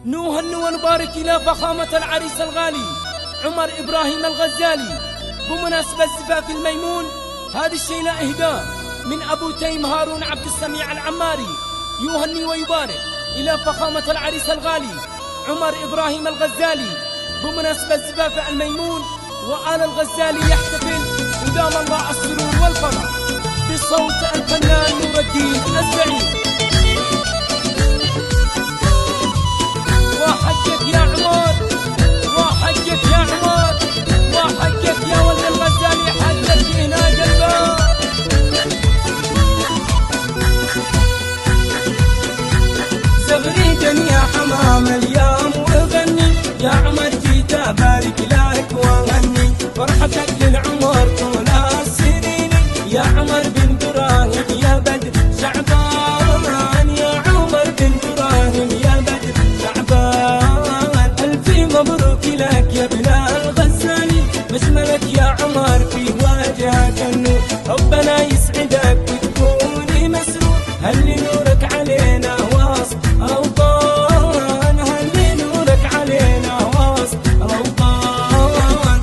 نوهن ونبارك إلى فخامة العريس الغالي عمر إبراهيم الغزالي بمناسبة زفاف الميمون. هذا الشيء لا إهداء من أبو تيم هارون عبد السميع العماري، يهني ويبارك إلى فخامة العريس الغالي عمر إبراهيم الغزالي بمناسبة زفاف الميمون، وآل الغزالي يحتفل ودام الله السرور والفرح بصوت الفنان نور الدين الزعيم. وحقك يا عمر، وحقك يا عمر، وحقك يا ولد الغزالي، حقك هنا قلبه. زغريدن يا حمام اليوم وغني، يا عمر جيت ابارك لك واغني، فرحتك للعمر طول السنين، يا عمر بن ابراهيم يا بدر شعبان، يا عمر بن ابراهيم يا بدر شعبان، الف مبروك لك يا ابن الغزالي، مشملك يا عمر في وجهك النور، ربنا يسعدك وتكوني مسرور، هل نورك علينا واصل روضان، هل نورك علينا واصل روضان.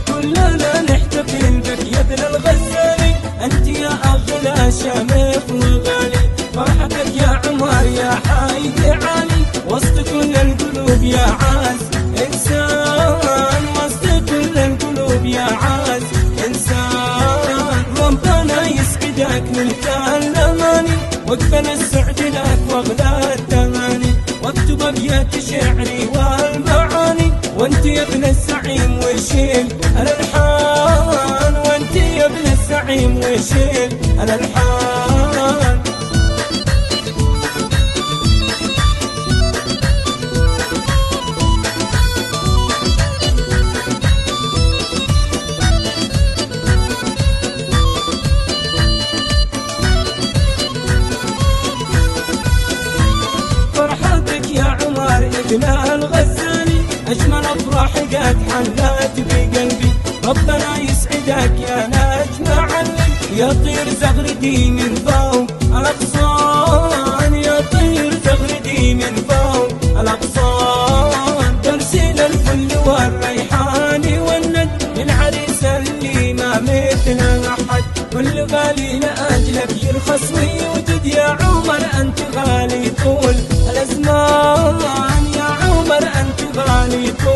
كلنا نحتفل بك يا ابن الغزالي، انت يا اغلى شميخ وغالي، فرحتك يا عمر يا حايد عالي، وسط كل القلوب يا عاز انسان، وسط كل القلوب يا عاز انسان، ربنا يسعدك ملك الاماني، واقبل السعد لك واغلى التماني، واكتب ابيات شعري والمعاني، وانت يا ابن الزعيم وشيل الالحان، وانت يا ابن الزعيم وشيل الالحان. فرحتك يا عمر ابن الغزالي، أجمل أفراح قد حلت بقلبي، ربنا يسعدك يا نجم علي، يطير زغردي من فوق الأغصان، يطير زغردي من فوق الأغصان، ترسل الفل والريحان والند للعريس اللي ما مثل أحد، كل غالي لأجلك يرخص ويوجد، يا عمر أنت غالي طول الأزمان، يا عمر أنت غالي طول